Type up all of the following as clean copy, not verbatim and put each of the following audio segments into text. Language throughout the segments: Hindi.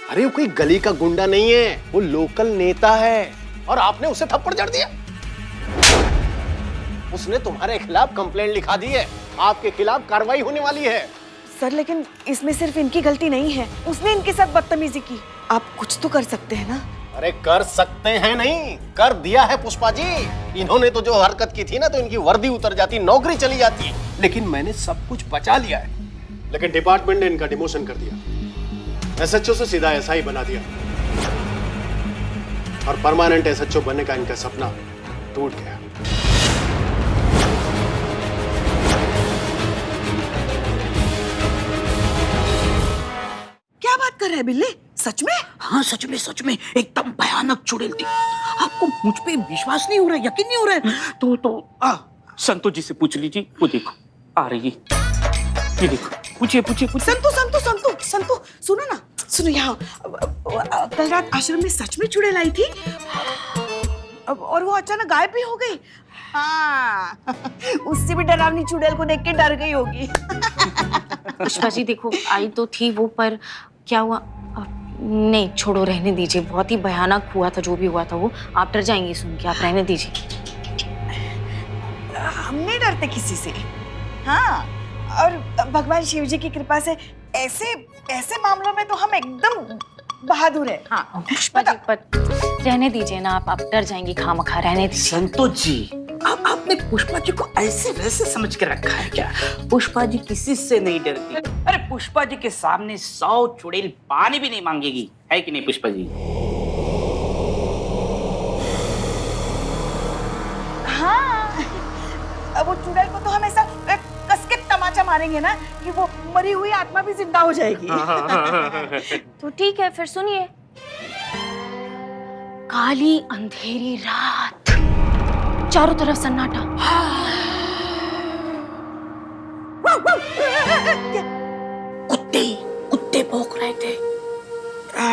अरे वो कोई गली का गुंडा नहीं है, वो लोकल नेता है और आपने उसे थप्पड़ जड़ दिया। उसने तुम्हारे खिलाफ कंप्लेंट लिखा दी है, आपके खिलाफ कार्रवाई होने वाली है। सर लेकिन इसमें सिर्फ इनकी गलती नहीं है, उसने इनके साथ बदतमीजी की। आप कुछ तो कर सकते हैं ना। अरे कर सकते हैं नहीं, कर दिया है पुष्पा जी। इन्होंने तो जो हरकत की थी ना, तो इनकी वर्दी उतर जाती, नौकरी चली जाती। लेकिन मैंने सब कुछ बचा लिया है। लेकिन डिपार्टमेंट ने इनका डिमोशन कर दिया, एसएचओ से सीधा एसआई बना दिया और परमानेंट एसएचओ बनने का इनका सपना टूट गया। क्या बात कर रहे हैं बिल्ले, सच में? हाँ सच में एकदम भयानक चुड़ैल थी। आपको मुझ पे विश्वास नहीं हो रहा है, यकीन नहीं हो रहा है तो संतोष जी से पूछ लीजिए, वो देखो आ रही है, ये देखो। पूछिए। संतु सुनो ना, सुनो यहाँ। कल रात आश्रम में सच में चुड़ैल आई थी और वो अचानक गायब भी हो गई। हाँ उससे भी डरावनी चुड़ैल को देख के डर गई होगी। पुष्पा जी देखो, आई तो थी वो, पर क्या हुआ? नहीं छोड़ो, रहने दीजिए। बहुत ही भयानक हुआ था जो भी हुआ था वो। आप डर जाएंगे सुन के, आप रहने दीजिए। हम नहीं डरते किसी से। हाँ, और भगवान शिव जी की कृपा से ऐसे मामलों में तो हम एकदम बहादुर है। हाँ पुष्पा जी पर रहने दीजिए ना, आप डर जाएंगे खामखा, रहने दीजिए। संतोष जी आपने पुष्पा जी को ऐसे वैसे समझ के रखा है क्या? पुष्पा जी किसी से नहीं डरती। अरे पुष्पा जी के सामने 100 चुड़ैल पानी भी नहीं मांगेगी, है कि नहीं पुष्पा जी? हाँ, अब वो चुड़ैल को तो हम ऐसा कस के तमाचा मारेंगे ना कि वो मरी हुई आत्मा भी जिंदा हो जाएगी। तो ठीक है, फिर सुनिए। काली अंधेरी रात, चारों तरफ सन्नाटा। कुत्ते भौंक रहे थे।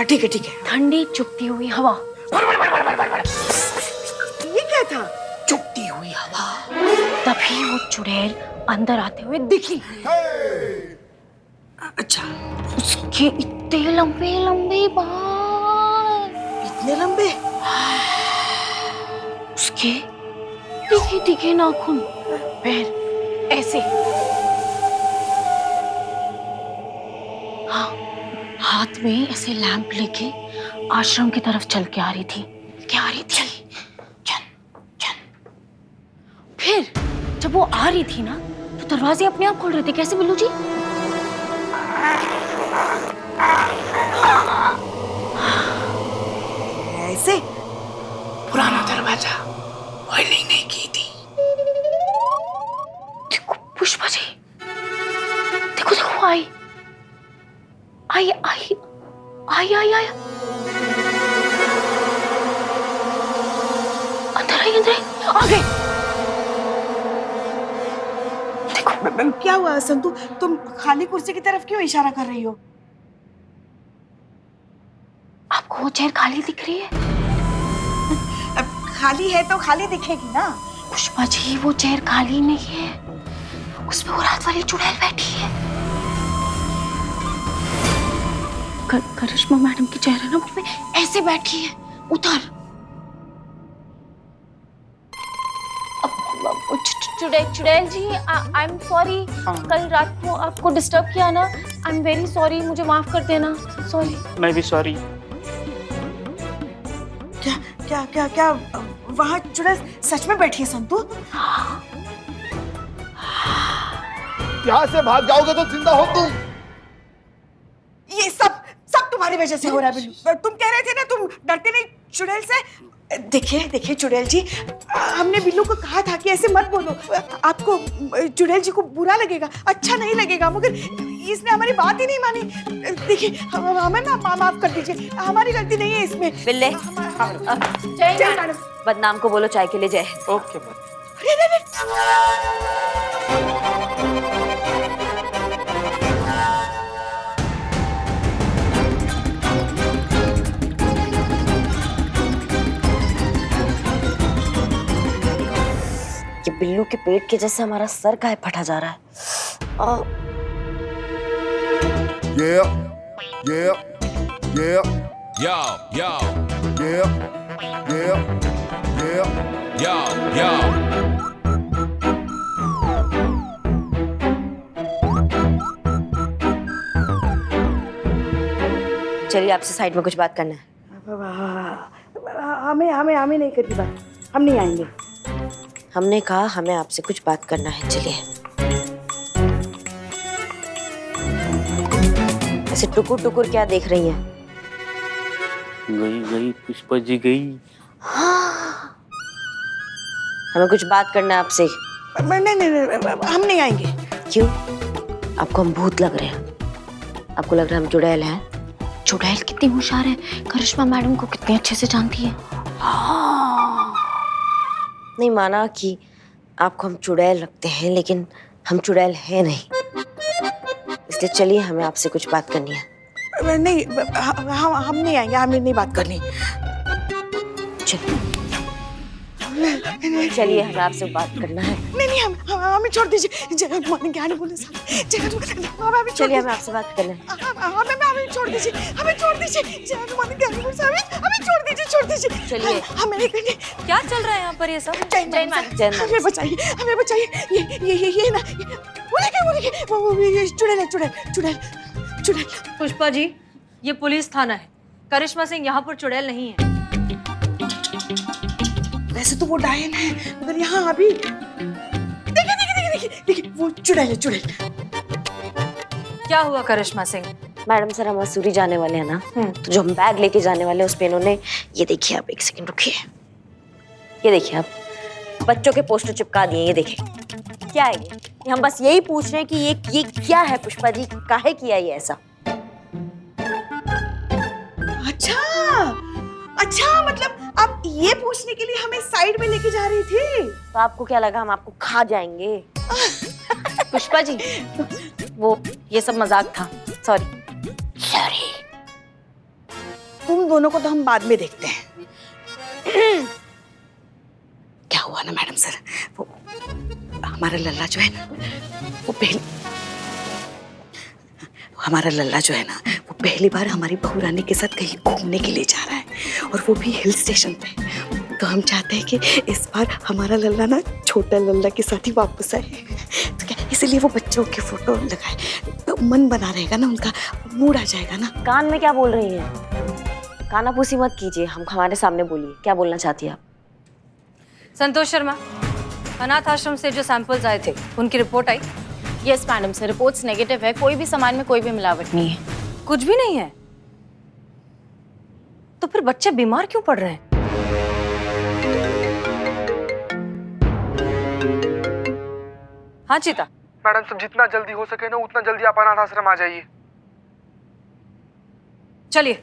ठीक है। ठंडी चुपती हुई हवा। ये क्या था? चुपती हुई हवा। तभी वो चुड़ैल अंदर आते हुए दिखी। अच्छा, उसके इतने लंबे बाल, इतने लंबे? उसके तीखे नाखून, पैर ऐसे। हाँ, हाथ में ऐसे लैंप लेके आश्रम की तरफ चल के आ रही थी। फिर जब वो आ रही थी ना, तो दरवाजे अपने आप खोल रहे थे। कैसे बिल्लू जी? ऐसे? पुराना दरवाजा ऑयलिंग नहीं की थी। देखो पुष्पा जी, देखो आई। अंदर आई, आ गई। देखो क्या हुआ संतु, तुम खाली कुर्सी की तरफ क्यों इशारा कर रही हो? आपको वो चेयर खाली दिख रही है? अब खाली है तो खाली दिखेगी ना। पुष्पा जी वो चेयर खाली नहीं है, उस पे वो रात वाली चुड़ैल बैठी है। करिश्मा मैडम की चेयर है ना, उसमें ऐसे बैठी है। उधर चुड़ैल जी, आई एम सॉरी। कल रात को आपको डिस्टर्ब किया ना, आई एम वेरी सॉरी, मुझे माफ कर देना। सॉरी। मैं भी सॉरी। क्या वहाँ चुड़ैल सच में बैठी है संतु? यहाँ से भाग जाओगे तो जिंदा हो तुम। ये सब तुम्हारी वजह से हो रहा है बिल्लू। तुम कह रहे थे ना तुम डरते नहीं चुड़ैल से। देखिए चुड़ैल जी, हमने बिल्लू को कहा था कि ऐसे मत बोलो, आपको चुड़ैल जी को बुरा लगेगा, अच्छा नहीं लगेगा, मगर इसने हमारी बात ही नहीं मानी। देखिए हमें ना माफ कर दीजिए, हमारी गलती नहीं है इसमें। बिल्ले, जय मैडम। बदनाम को बोलो चाय के लिए जय। ओके। ये बिल्लू के पेट के जैसे हमारा सर काहे फटा जा रहा है? Yeah. Yeah, Yo, yo, yeah, yeah, yeah. yo, yo. चलिए आपसे साइड में कुछ बात करना है। हमें हमें हमें नहीं करनी बात, हम नहीं आएंगे। हमने कहा हमें आपसे कुछ बात करना है, चलिए। ऐसे टुकुर टुकुर क्या देख रही हैं? गई गई पुष्पा जी गई। हमें कुछ बात करना है आपसे। नहीं नहीं नहीं, हम नहीं आएंगे। क्यों? आपको हम भूत लग रहे हैं? आपको लग रहा है हम चुड़ैल हैं? चुड़ैल कितनी होशियार है, करिश्मा मैडम को कितने अच्छे से जानती है। नहीं माना कि आपको हम चुड़ैल लगते हैं, लेकिन हम चुड़ैल हैं नहीं। इसलिए चलिए, हमें आपसे कुछ बात करनी है। नहीं, हम नहीं आएंगे, हमें नहीं बात करनी। चलिए, हमें आपसे बात करना है। नहीं नहीं, हमें छोड़ दीजिए। जगह मान क्या नहीं बोले साहब। हमें चलिए, हमें आपसे बात करना है। हमें छोड़ दीजिए, हमें छोड़ दीजिए। जगह मान क्या नहीं बोले साहब, हमें छोड़ दीजिए, छोड़ दीजिए। चलिए। हमें नहीं करनी। क्या चल रहा है यहाँ पर ये सब? जय मान। हमें बचाइए, हमें बचाइए। ये ना, वो ये चुड़ैल है, चुड़ैल। पुष्पा जी, ये पुलिस थाना है। करिश्मा सिंह यहाँ पर चुड़ैल नहीं है। वैसे तो वो डायन है, मगर यहाँ अभी देखिए वो चुड़ैल है, चुड़ैल। क्या हुआ करिश्मा सिंह? मैडम सर, हम मसूरी जाने वाले हैं ना, तो जो हम बैग लेके जाने वाले हैं उस पे इन्होंने, ये देखिए आप, एक सेकंड रुकिए। ये देखिए आप, बच्चों के पोस्टर चिपका दिए। ये देखिए क्या है ये? हम बस यही पूछ रहे हैं कि ये क्या है पुष्पा जी, काहे किया ये ऐसा? अच्छा, मतलब आप ये पूछने के लिए हमें साइड में लेके जा रही थी? तो आपको क्या लगा हम आपको खा जाएंगे? पुष्पा जी, वो ये सब मजाक था, सॉरी। तुम दोनों को तो हम बाद में देखते हैं। क्या हुआ ना मैडम सर, वो हमारा लल्ला जो है ना, हमारा लल्ला जो है ना, वो पहली बार हमारी बहू रानी के साथ कहीं घूमने के लिए जा रहा है, और वो भी हिल स्टेशन पे। तो हम चाहते हैं कि इस बार हमारा लल्ला ना छोटा लल्ला के साथ ही वापस आए। तो क्या इसलिए वो बच्चों के फोटो लगाए, तो मन बना रहेगा ना, उनका मूड आ जाएगा ना। कान में क्या बोल रही हैं? कानाफूसी मत कीजिए, हम हमारे सामने बोलिए, क्या बोलना चाहती है आप? संतोष शर्मा, अनाथ आश्रम से जो सैंपल्स आए थे, उनकी रिपोर्ट आई? Yes madam sir, reports negative है, कोई भी सामान में कोई भी मिलावट नहीं है। कुछ भी नहीं है? तो फिर बच्चे बीमार क्यों पड़ रहे हैं? हाँ चीता। मैडम सब जितना जल्दी हो सके ना उतना जल्दी आप अनाथ आश्रम आ जाइए। चलिए।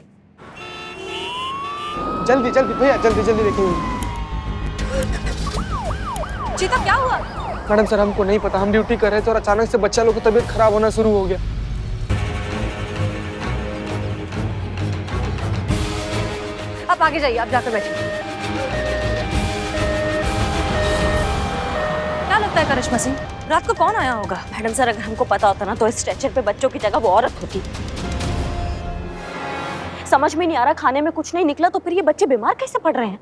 जल्दी जल्दी भैया, जल्दी जल्दी देखेंगे। चीता क्या हुआ? मैडम सर, हमको नहीं पता, हम ड्यूटी कर रहे थे और अचानक से बच्चा लोग की तबीयत खराब होना शुरू हो गया। आप आगे जाइए, आप जाकर बैठिए। क्या लगता है करिश्मा सिंह, रात को कौन आया होगा? मैडम सर, अगर हमको पता होता ना तो इस स्ट्रेचर पे बच्चों की जगह वो औरत होती। समझ में नहीं आ रहा, खाने में कुछ नहीं निकला तो फिर ये बच्चे बीमार कैसे पड़ रहे हैं?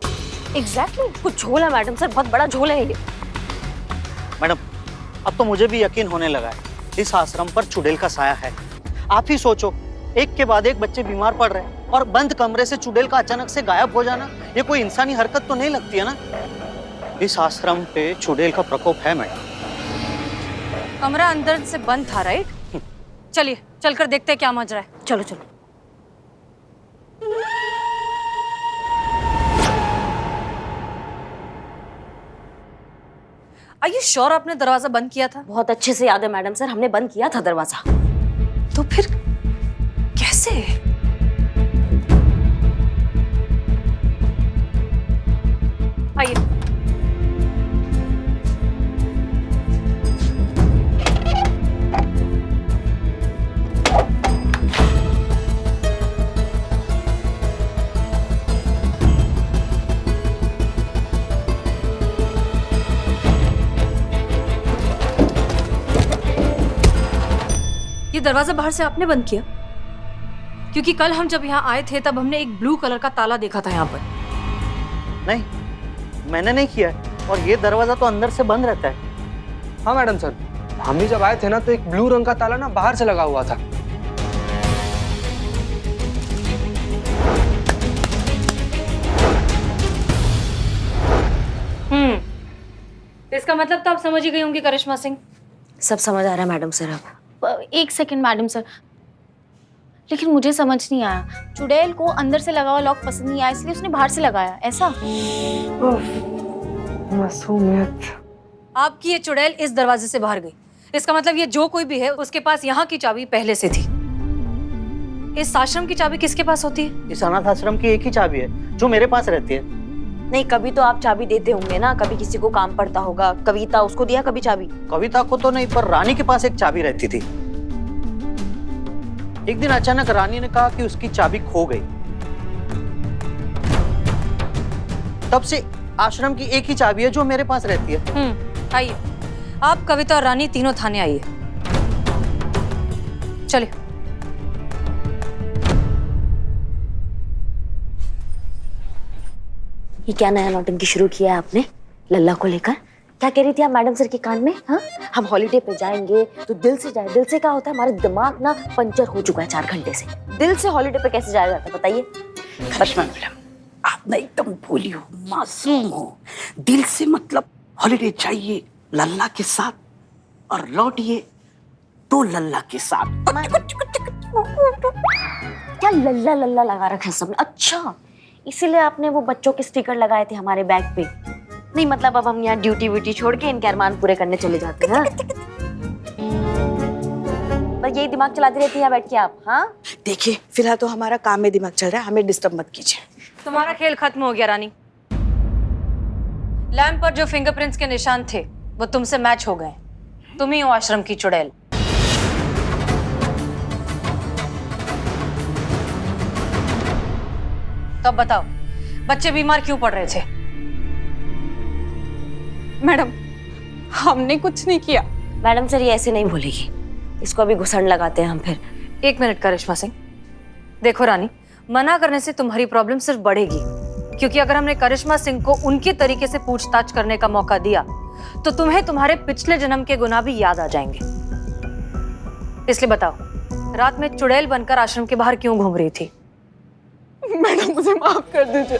एग्जैक्टली, कुछ झोल है मैडम सर, बहुत बड़ा झोल है ये। मैडम, अब तो मुझे भी यकीन होने लगा है, इस आश्रम पर चुड़ैल का साया है। आप ही सोचो, एक के बाद एक बच्चे बीमार पड़ रहे हैं और बंद कमरे से चुड़ैल का अचानक से गायब हो जाना, ये कोई इंसानी हरकत तो नहीं लगती है ना। इस आश्रम पे चुड़ैल का प्रकोप है मैडम। कमरा अंदर से बंद था, राइट? चलिए, चलकर देखते हैं क्या माजरा है। चलो चलो। Are you sure आपने दरवाजा बंद किया था? बहुत अच्छे से याद है मैडम सर, हमने बंद किया था दरवाजा। तो फिर कैसे? आइए। ये दरवाजा बाहर से आपने बंद किया? क्योंकि कल हम जब यहाँ आए थे तब हमने एक ब्लू कलर का ताला देखा था यहाँ पर। नहीं, मैंने नहीं किया है। और ये दरवाजा तो अंदर से बंद रहता है। हाँ मैडम सर, हम भी जब आए थे ना तो एक ब्लू रंग का ताला ना बाहर से लगा हुआ था। इसका मतलब तो आप समझ ही गई होंगी करिश्मा सिंह। सब समझ आ रहा है मैडम सर अब। एक सेकंड मैडम सर, लेकिन मुझे समझ नहीं आया। चुड़ैल को अंदर से लगा हुआ लॉक पसंद नहीं आया इसलिए उसने बाहर से लगाया, ऐसा? मासूमियत। आपकी ये चुड़ैल इस दरवाजे से बाहर गई, इसका मतलब ये जो कोई भी है उसके पास यहाँ की चाबी पहले से थी। इस आश्रम की चाबी किसके पास होती है? इस अनाथ आश्रम की एक ही चाबी है जो मेरे पास रहती है। नहीं, कभी तो आप चाबी देते होंगे ना, कभी किसी को काम पड़ता होगा। कविता, उसको दिया कभी चाबी? कविता को तो नहीं, पर रानी के पास एक चाबी रहती थी। एक दिन अचानक रानी ने कहा कि उसकी चाबी खो गई। तब से आश्रम की एक ही चाबी है जो मेरे पास रहती है। आइए, आप कविता और रानी तीनों थाने आइए। चलिए। ये क्या नया नौटंकी शुरू किया है आपने लल्ला को लेकर? क्या कह रही थी आप मैडम सर के कान में? हाँ, हम हॉलीडे पे जाएंगे तो दिल से जाए। दिल से क्या होता है? हमारा दिमाग ना पंचर हो चुका है 4 घंटे से। दिल से हॉलीडे पे कैसे जाया जाता है बताइए? करिश्मा मैडम, आप ना एकदम भोली हो, मासूम हो। दिल से मतलब हॉलीडे चाहिए लल्ला के साथ और लौटिए तो लल्ला के साथ। क्या लल्ला लल्ला लगा रखा है सबने? अच्छा, इसीलिए आपने वो बच्चों के स्टिकर लगाए थे हमारे बैग पे? नहीं मतलब अब हम यहाँ ड्यूटी व्यूटी छोड़ के इनके अरमान पूरे करने चले जाते हैं। बस यही दिमाग चलाती रहती है बैठ के आप। हाँ देखिए, फिलहाल तो हमारा काम में दिमाग चल रहा है, हमें डिस्टर्ब मत कीजिए। तुम्हारा खेल खत्म हो गया रानी। लैम्प पर जो फिंगरप्रिंट्स के निशान थे वो तुमसे मैच हो गए। तुम ही हो आश्रम की चुड़ैल। तो अब बताओ, बच्चे बीमार क्यों पड़ रहे थे? मैडम, हमने कुछ नहीं किया। मैडम सर ये ऐसे नहीं बोलेगी, इसको अभी घुसड़ लगाते हैं हम फिर। 1 मिनट करिश्मा सिंह। देखो रानी, मना करने से तुम्हारी प्रॉब्लम सिर्फ बढ़ेगी, क्योंकि अगर हमने करिश्मा सिंह को उनके तरीके से पूछताछ करने का मौका दिया तो तुम्हें तुम्हारे पिछले जन्म के गुनाह भी याद आ जाएंगे। इसलिए बताओ, रात में चुड़ैल बनकर आश्रम के बाहर क्यों घूम रही थी? मैडम मुझे माफ कर दीजिए,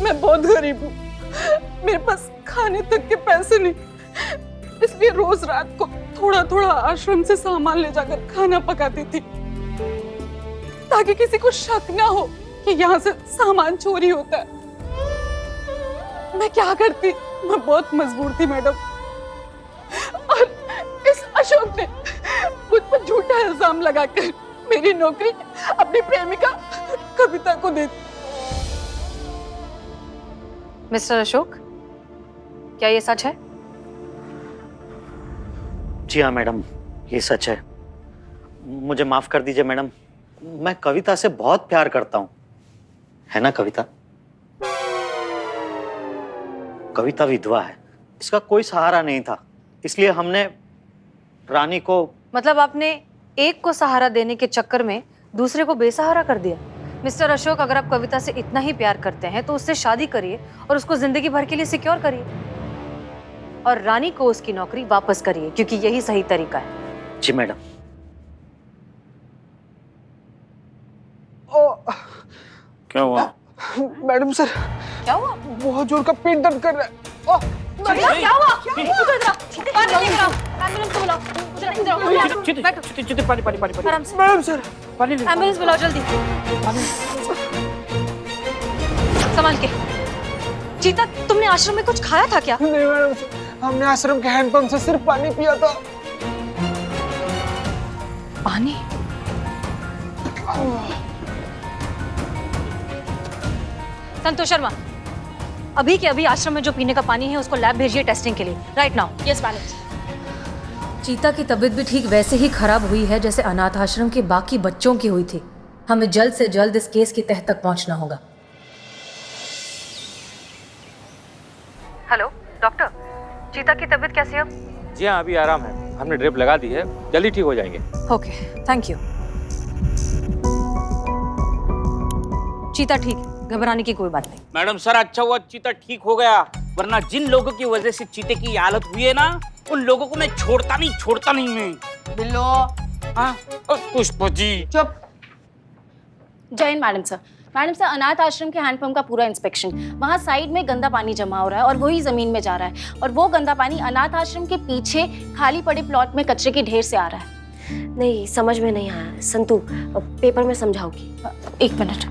मैं बहुत गरीब हूँ, मेरे पास खाने तक के पैसे नहीं, इसलिए रोज रात को थोड़ा थोड़ा आश्रम से सामान ले जाकर खाना पकाती थी ताकि किसी को शक ना हो कि यहाँ से सामान चोरी होता है। मैं क्या करती, मैं बहुत मजबूर थी मैडम, और इस अशोक ने मुझ पर झूठा इल्जाम लगाकर मेरी नौकरी अपनी प्रेमिका कविता को दे दी। मिस्टर अशोक, क्या ये सच है? जी हाँ मैडम, ये सच है। मुझे माफ कर दीजिए मैडम, मैं कविता से बहुत प्यार करता हूँ, है ना कविता? कविता विधवा है, इसका कोई सहारा नहीं था, इसलिए हमने रानी को। मतलब आपने एक को सहारा देने के चक्कर में दूसरे को बेसहारा कर दिया। मिस्टर अशोक, अगर आप कविता से इतना ही प्यार करते हैं तो उससे शादी करिए और उसको जिंदगी भर के लिए सिक्योर करिए, और रानी को उसकी नौकरी वापस करिए, क्योंकि यही सही तरीका है। जी मैडम। क्या हुआ मैडम सर, क्या हुआ? बहुत जोर का पेट दर्द कर रहा है। क्या हुआ? एम्बुलेंस को बुलाओ। पानी आराम से। मैडम सर, एम्बुलेंस बुलाओ जल्दी। संभाल के। चीता, तुमने आश्रम में कुछ खाया था क्या? नहीं मैडम सर, हमने आश्रम के हैंडपंप से सिर्फ पानी पिया था। पानी? संतोष शर्मा, अभी के अभी आश्रम में जो पीने का पानी है उसको लैब भेजिए टेस्टिंग के लिए, राइट नाउ। Yes madam. चीता की तबीयत भी ठीक वैसे ही खराब हुई है जैसे अनाथ आश्रम के बाकी बच्चों की हुई थी। हमें जल्द से जल्द इस केस की तह तक पहुंचना होगा। हेलो डॉक्टर, चीता की तबीयत कैसी है अब? जी हाँ, अभी आराम है, हमने ड्रिप लगा दी है, जल्दी ठीक हो जाएंगे। Okay, thank you. चीता ठीक है, घबराने की कोई बात नहीं। मैडम सर अच्छा हुआ चीता ठीक हो गया, वरना जिन लोगों की वजह से चीते की ये हालत हुई है ना, उन लोगों को मैं छोड़ता नहीं मैं। बिल्लो हाँ पुष्पा जी। चुप। जय Hind madam sir. Madam sir, अनाथ आश्रम के हैंडपंप का पूरा इंस्पेक्शन, वहाँ साइड में गंदा पानी जमा हो रहा है और वही जमीन में जा रहा है, और वो गंदा पानी अनाथ आश्रम के पीछे खाली पड़े प्लॉट में कचरे के ढेर से आ रहा है। नहीं, समझ में नहीं आया। संतु, पेपर में समझाओगी? एक मिनट।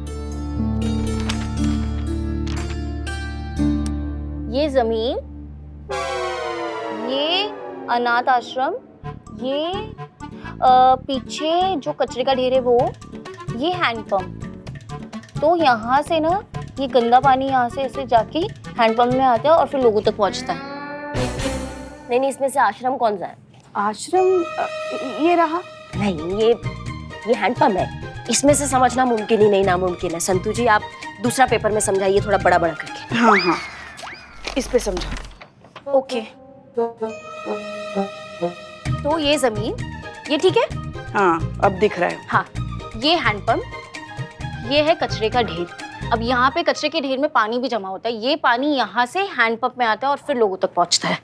ये जमीन, ये अनाथ आश्रम, ये पीछे जो कचरे का ढेर है वो, ये हैंडपंप। तो यहाँ से ना ये गंदा पानी यहाँ से ऐसे जाके हैंडपंप में आता है और फिर लोगों तक पहुँचता है। नहीं, इसमें से आश्रम कौन सा है? आश्रम ये रहा। नहीं, ये हैंडपंप है। इसमें से समझना मुमकिन ही नहीं, नामुमकिन है। संतु जी, आप दूसरा पेपर में समझाइए, थोड़ा बड़ा बड़ा करके। हाँ हाँ, इस पे समझा। ओके। तो ये जमीन, ये ठीक है? हाँ, अब दिख रहा है। हाँ, ये हैंडपंप, ये है कचरे का ढेर। अब यहाँ पे कचरे के ढेर में पानी भी जमा होता है, ये पानी यहाँ से हैंडपंप में आता है और फिर लोगों तक पहुँचता है।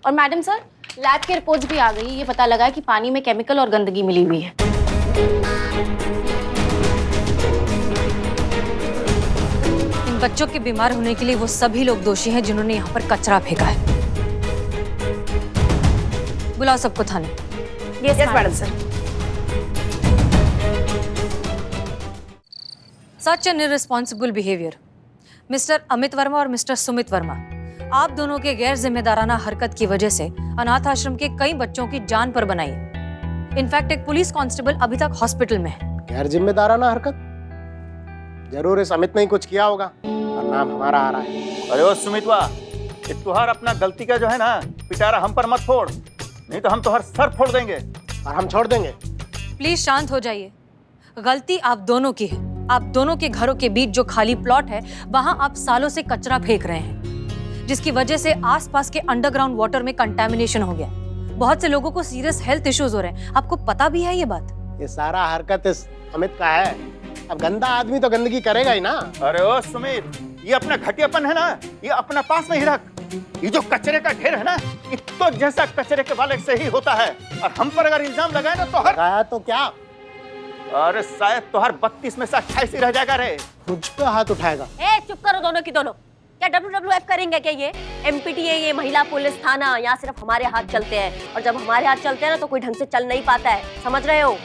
और मैडम सर, लैब की रिपोर्ट्स भी आ गई, ये पता लगा है कि पानी में केमिकल और गंदगी मिली हुई है। इन बच्चों के बीमार होने के लिए वो सभी लोग दोषी हैं जिन्होंने यहाँ पर कचरा फेंका है। बुलाओ सबको थाने। Yes madam sir. Such an irresponsible behaviour. Mister Amit Verma और मिस्टर सुमित वर्मा, आप दोनों के गैर जिम्मेदाराना हरकत की वजह से अनाथ आश्रम के कई बच्चों की जान पर बनाई। इनफैक्ट एक पुलिस कांस्टेबल अभी तक हॉस्पिटल में है। गैर जिम्मेदाराना हरकत? जरूर इस अमित ने ही कुछ किया होगा और नाम हमारा आ रहा है। अरे ओ सुमितवा, तुहार अपना गलती का जो है ना पिटारा हम पर मत फोड़, नहीं तो हम तो हर सर फोड़ देंगे और हम छोड़ देंगे। प्लीज शांत हो जाइए। गलती आप दोनों की है। आप दोनों के घरों के बीच जो खाली प्लॉट है, वहां आप सालों से कचरा फेंक रहे हैं, जिसकी वजह से आसपास के अंडरग्राउंड वाटर में कंटेमिनेशन हो गया। बहुत से लोगों को सीरियस हेल्थ इश्यूज हो रहे हैं। आपको पता भी है ये बात? ये सारा हरकत इस अमित का है। अब गंदा आदमी तो गंदगी करेगा ही ना। अरे ओ सुमित, ये अपना घटियापन है ना, ये अपना पास में ही रख। ये जो कचरे का ढेर है ना, ये तो जैसा कचरे के वाले से ही होता है, और हम पर अगर इल्जाम लगाए ना तो लगाया तो क्या? अरे शायद तो हर 32 में से 28 ही रह जाएगा रे। मुझ पे हाथ उठाएगा? ए, चुप करो दोनों की दोनों। क्या WWF करेंगे क्या? ये MPTA, ये महिला पुलिस थाना, यहाँ सिर्फ हमारे हाथ चलते हैं, और जब हमारे हाथ चलते हैं ना तो कोई ढंग से चल नहीं पाता है, समझ रहे हो?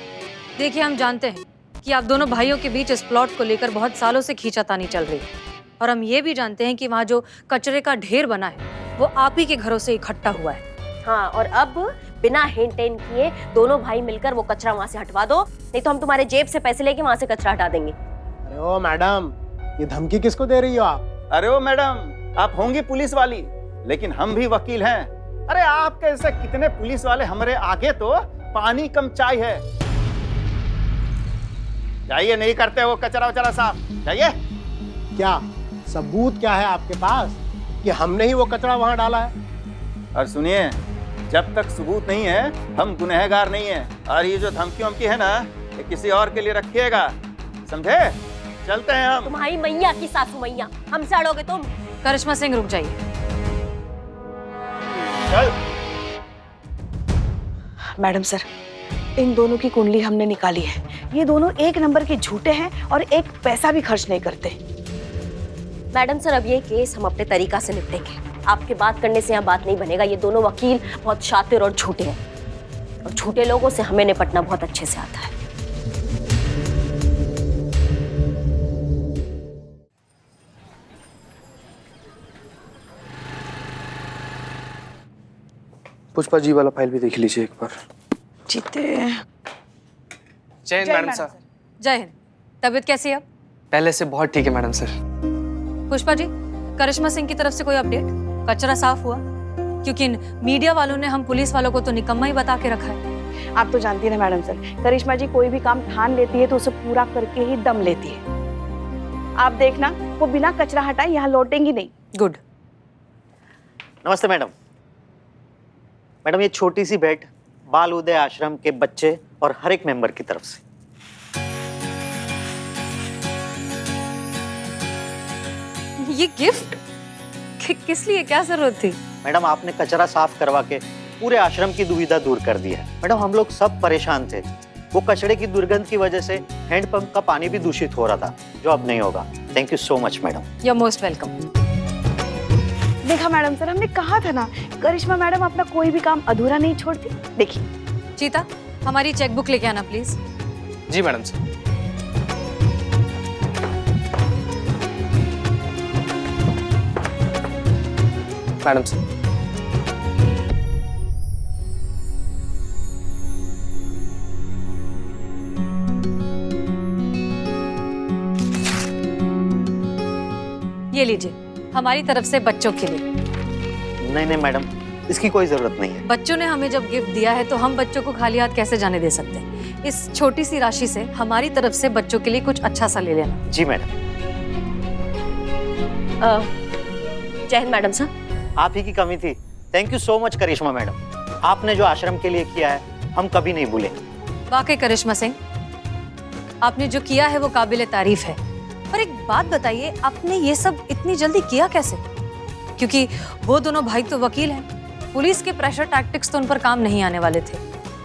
देखिए, हम जानते हैं कि आप दोनों भाइयों के बीच इस प्लॉट को लेकर बहुत सालों से खींचातानी चल रही है, और हम ये भी जानते हैं कि वहाँ जो कचरे का ढेर बना है वो आप ही के घरों से इकट्ठा हुआ है। हाँ, और अब बिना हेन टेन किए दोनों भाई मिलकर वो कचरा वहाँ से हटवा दो, नहीं तो हम तुम्हारे जेब से पैसे लेके वहाँ से कचरा हटा देंगे। अरे ओ मैडम, ये धमकी किसको दे रही हो आप? अरे ओ मैडम, आप होंगी पुलिस वाली, लेकिन हम भी वकील हैं। अरे आपके ऐसे कितने पुलिस वाले हमारे आगे तो पानी कम चाय है। जाइए, नहीं करते वो कचरा वचरा साफ, जाइए। क्या सबूत क्या है आपके पास कि हमने ही वो कचरा वहां डाला है? और सुनिए, जब तक सबूत नहीं है हम गुनहगार नहीं है, और ये जो धमकी वमकी है ना, ये किसी और के लिए रखिएगा, समझे? चलते हैं हम। तुम्हारी मैया की सासू मैया, हमसे अड़ोगे तुम? करिश्मा सिंह, रुक जाइए। चल। मैडम सर, इन दोनों की कुंडली हमने निकाली है। ये दोनों एक नंबर के झूठे हैं और एक पैसा भी खर्च नहीं करते। मैडम सर, अब ये केस हम अपने तरीका से निपटेंगे। आपके बात करने से यहाँ बात नहीं बनेगा। ये दोनों वकील बहुत शातिर और झूठे हैं, और झूठे लोगों से हमें निपटना बहुत अच्छे से आता है। पुष्पा जी वाला फाइल भी देख लीजिए एक बार। जीते। जय हिंद मैडम सर। जय हिंद। तबीयत कैसी है अब? पहले से बहुत ठीक है मैडम सर। पुष्पा जी, करिश्मा सिंह की तरफ से कोई अपडेट? कचरा साफ हुआ? क्योंकि मीडिया वालों ने हम पुलिस वालों को तो निकम्मा ही बता के रखा है। आप तो जानती हैं ना मैडम सर, करिश्मा जी कोई भी काम ठान लेती है तो उसे पूरा करके ही दम लेती है। आप देखना, वो बिना कचरा हटाए यहाँ लौटेंगी नहीं। गुड। नमस्ते मैडम। मैडम, ये छोटी सी भेंट बाल उदय आश्रम के बच्चे और हर एक मेंबर की तरफ से। ये गिफ्ट किस लिए, क्या जरूरत थी? मैडम आपने कचरा साफ करवा के पूरे आश्रम की दुविधा दूर कर दी है। मैडम हम लोग सब परेशान थे, वो कचड़े की दुर्गंध की वजह से हैंडपंप का पानी भी दूषित हो रहा था, जो अब नहीं होगा। Thank you so much madam. You are most welcome. देखा मैडम सर, हमने कहा था ना करिश्मा मैडम अपना कोई भी काम अधूरा नहीं छोड़ती। देखिए चीता, हमारी चेकबुक लेके आना प्लीज। जी मैडम सर। Madam sir. ये लीजिए, हमारी तरफ से बच्चों के लिए। नहीं मैडम, इसकी कोई जरूरत नहीं है। बच्चों ने हमें जब गिफ्ट दिया है तो हम बच्चों को खाली हाथ कैसे जाने दे सकते हैं। इस छोटी सी राशि से हमारी तरफ से बच्चों के लिए कुछ अच्छा सा ले लेना। जी मैडम। जय हिंद मैडम सर। आप ही की कमी थी। Thank you so much Karishma madam, आपने जो आश्रम के लिए किया है हम कभी नहीं भूलेंगे। वाकई करिश्मा सिंह, आपने जो किया है वो काबिले तारीफ है। पर एक बात बताइए, आपने ये सब इतनी जल्दी किया कैसे? क्योंकि वो दोनों भाई तो वकील हैं, पुलिस के प्रेशर टैक्टिक्स तो उन पर काम नहीं आने वाले थे।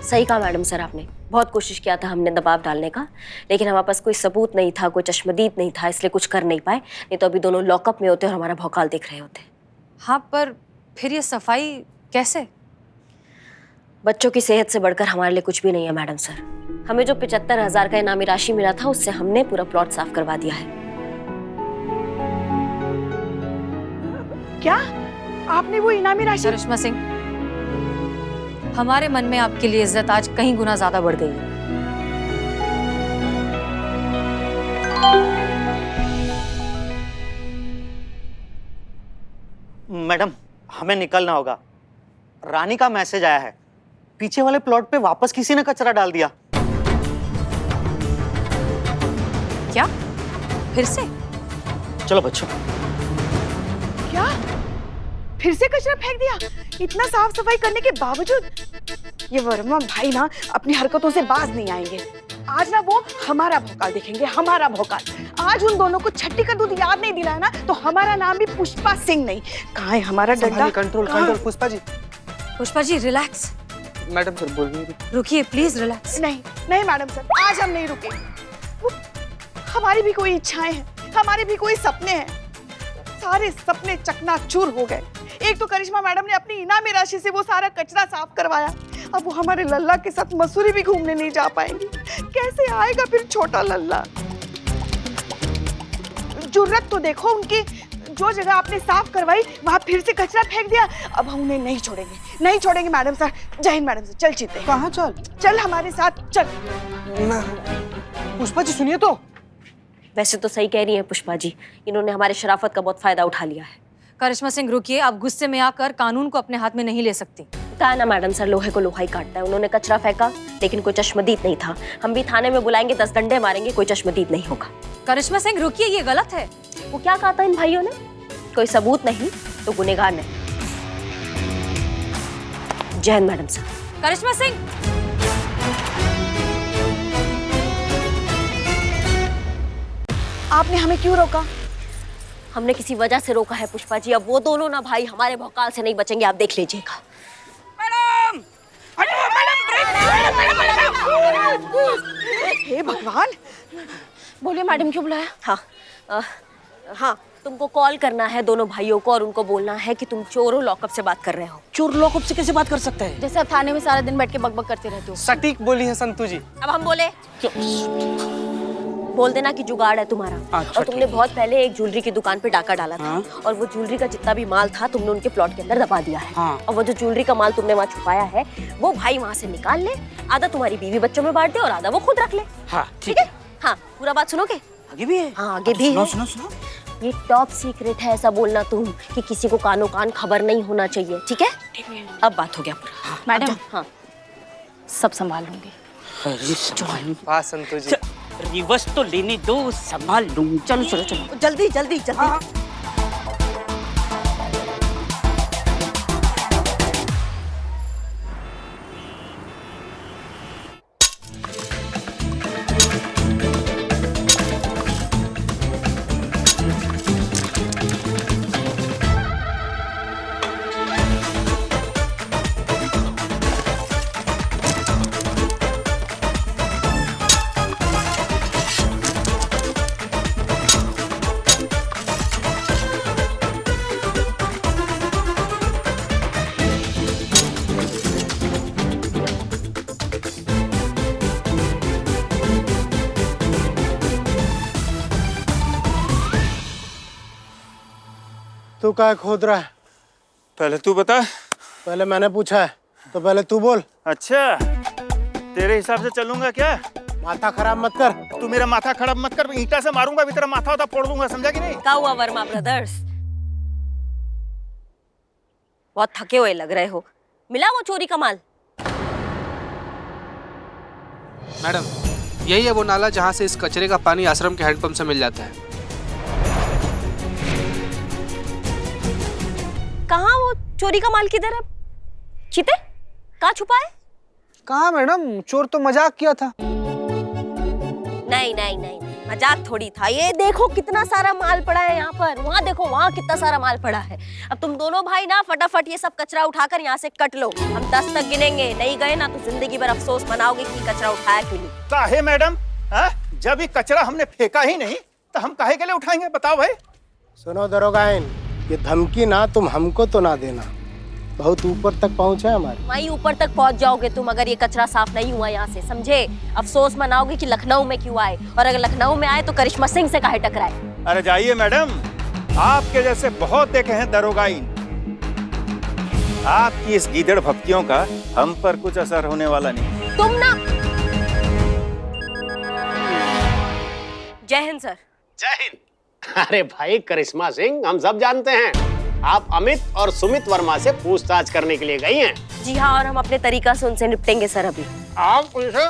सही कहा मैडम सर आपने, बहुत कोशिश किया था हमने दबाव डालने का, लेकिन हमारे पास कोई सबूत नहीं था, कोई चश्मदीद नहीं था, इसलिए कुछ कर नहीं पाए। नहीं तो अभी दोनों लॉकअप में होते और हमारा भौकाल दिख रहे होते। हाँ, पर फिर ये सफाई कैसे? बच्चों की सेहत से बढ़कर हमारे लिए कुछ भी नहीं है मैडम सर। हमें जो 75,000 का इनामी राशि मिला था उससे हमने पूरा प्लॉट साफ करवा दिया है। क्या आपने वो इनामी राशि? करिश्मा सिंह, हमारे मन में आपके लिए इज्जत आज कहीं गुना ज्यादा बढ़ गई है। मैडम हमें निकलना होगा। रानी का मैसेज आया है, पीछे वाले प्लॉट पे वापस किसी ने कचरा डाल दिया। क्या? फिर से? चलो बच्चों। क्या फिर से कचरा फेंक दिया? इतना साफ सफाई करने के बावजूद? ये वर्मा भाई ना अपनी हरकतों से बाज नहीं आएंगे। आज ना वो हमारा भौकाल दिखेंगे, हमारा भौकाल। आज उन दोनों को छट्टी का दूध याद नहीं दिलाया ना तो हमारा नाम भी पुष्पा सिंह नहीं। कहाँ है हमारा डंडा? Control control. Pushpa ji. Pushpa ji relax. Madam sir बोल रही है। रुकिए प्लीज, रिलैक्स। नहीं नहीं मैडम सर, आज हम नहीं रुके। हमारी भी कोई इच्छाएं हैं, हमारे भी कोई सपने हैं। सारे सपने चकनाचूर हो गए। एक तो करिश्मा मैडम ने अपनी इनामी राशि से वो सारा कचरा साफ करवाया, अब वो हमारे लल्ला के साथ मसूरी भी घूमने नहीं जा पाएंगी। कैसे आएगा फिर छोटा लल्ला? जुर्रत तो देखो उनकी, जो जगह आपने साफ करवाई वहां फिर से कचरा फेंक दिया। अब हम उन्हें नहीं छोड़ेंगे, नहीं छोड़ेंगे मैडम सर। जय हिंद मैडम सर। चल चीते। कहाँ चल? चल हमारे साथ चल। पुष्पा जी सुनिए तो। वैसे तो सही कह रही है पुष्पा जी, इन्होंने हमारे शराफत का बहुत फायदा उठा लिया है। करिश्मा सिंह रुकिए, आप गुस्से में आकर कानून को अपने हाथ में नहीं ले सकती। कहा ना मैडम सर, लोहे को लोहा ही काटता है। उन्होंने कचरा फेंका लेकिन कोई चश्मदीद नहीं था। हम भी थाने में बुलाएंगे, 10 डंडे मारेंगे, कोई चश्मदीद नहीं होगा। करिश्मा सिंह रुकिए, ये गलत है। वो क्या कहा था इन भाइयों ने? कोई सबूत नहीं तो गुनहगार नहीं। जय हिंद मैडम सर। करिश्मा सिंह, आपने हमें क्यों रोका? हमने किसी वजह से रोका है पुष्पा जी। अब वो दोनों ना भाई हमारे भौकाल से नहीं बचेंगे, आप देख लीजिएगा। हे भगवान, बोलिए मैडम, क्यों बुलाया? हाँ हाँ, तुमको कॉल करना है दोनों भाइयों को और उनको बोलना है कि तुम चोरों लॉकअप से बात कर रहे हो। चोर लॉकअप से कैसे बात कर सकते हैं? जैसे आप थाने में सारा दिन बैठ के बकबक करते रहते हो। सटीक बोली है संतू जी। अब हम बोले? बोल देना कि जुगाड़ है तुम्हारा। और तुमने बहुत पहले एक ज्वेलरी की दुकान पे डाका डाला था और वो ज्वेलरी का जितना भी माल था तुमने उनके प्लॉट के अंदर दबा दिया है। और वो जो ज्वेलरी का माल तुमने वहाँ छुपाया है वो भाई वहाँ से निकाल ले, आधा तुम्हारी बीवी बच्चों में बांट दे और आधा वो खुद रख ले। ठीक है? हाँ, पूरा बात सुनोगे? आगे भी है? हाँ आगे भी है। सुनो। ये टॉप सीक्रेट है, ऐसा बोलना तुम कि किसी को कानो कान खबर नहीं होना चाहिए। ठीक है? अब बात हो गया पूरा। मैडम, हाँ सब संभाल लूंगी। वाह संतू जी। रिवर्स तो लेने दो, संभाल लूं। चलो चलो चलो, जल्दी जल्दी जल्दी। तू क्या खोद रहा है? पहले तू बता। पहले मैंने पूछा है तो पहले तू बोल। अच्छा, तेरे हिसाब से चलूंगा क्या? माथा खराब मत कर। तू मेरा माथा खराब मत कर, ईंटा से मारूंगा भी तेरा माथा होता फोड़ दूंगा, समझा कि नहीं? क्या हुआ वर्मा ब्रदर्स? बहुत थके हुए लग रहे हो। मिला वो चोरी का माल? मैडम, यही है वो नाला जहाँ से इस कचरे का पानी आश्रम के हैंडपंप से मिल जाता है। कहाँ वो चोरी का माल किधर है? चीते कहाँ छुपा है? कहाँ मैडम, चोर तो मजाक किया था। नहीं नहीं नहीं, मजाक थोड़ी था। ये देखो कितना सारा माल पड़ा है यहाँ पर, वहाँ देखो वहाँ कितना सारा माल पड़ा है। अब तुम दोनों भाई ना फटाफट ये सब कचरा उठाकर यहाँ से कट लो। हम 10 तक गिनेंगे, नहीं गए ना तो जिंदगी भर अफसोस मनाओगे कि कचरा उठाया क्यों नहीं। काहे मैडम? जब ये कचरा हमने फेंका ही नहीं तो हम काहे के लिए उठाएंगे, बताओ भाई। सुनो दरोगाइन, ये धमकी ना तुम हमको तो ना देना, बहुत ऊपर तक पहुंचा है हमारे। वहीं ऊपर तक पहुंच जाओगे तुम अगर ये कचरा साफ नहीं हुआ यहाँ से, समझे? अफसोस मनाओगे कि लखनऊ में क्यों आए, और अगर लखनऊ में आए तो करिश्मा सिंह से काहे टकराए। अरे जाइए मैडम, आपके जैसे बहुत देखे हैं दरोगाइन। आपकी इस गीदड़ भक्तियों का हम पर कुछ असर होने वाला नहीं। तुम ना। जय हिंद सर। जय हिंद। अरे भाई करिश्मा सिंह, हम सब जानते हैं आप अमित और सुमित वर्मा से पूछताछ करने के लिए गई हैं। जी हाँ, और हम अपने तरीका से उनसे निपटेंगे सर। अभी आप उनसे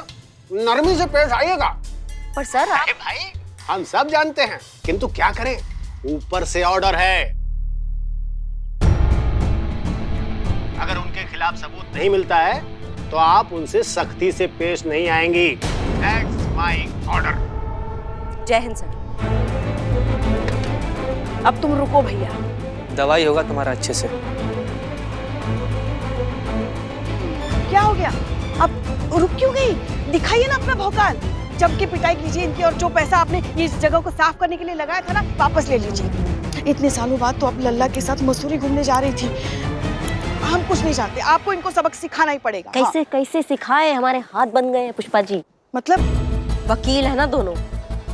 नरमी से पेश आइएगा। पर सर अरे भाई, हम सब जानते हैं, किंतु क्या करें, ऊपर से ऑर्डर है। अगर उनके खिलाफ सबूत नहीं मिलता है तो आप उनसे सख्ती से पेश नहीं आएंगी। That's my order। जय हिंद सर। अब तुम रुको भैया, दवाई होगा तुम्हारा अच्छे से। क्या हो गया? अब रुक क्यों गई? दिखाइए ना अपना भौकाल। जम के पिटाई कीजिए इनकी, और जो पैसा आपने इस जगह को साफ करने के लिए लगाया था ना, वापस ले लीजिए। इतने सालों बाद तो अब लल्ला के साथ मसूरी घूमने जा रही थी। हम कुछ नहीं जानते, आपको इनको सबक सिखाना ही पड़ेगा। कैसे कैसे सिखाए, हमारे हाथ बन गए हैं पुष्पा जी। मतलब वकील है ना दोनों,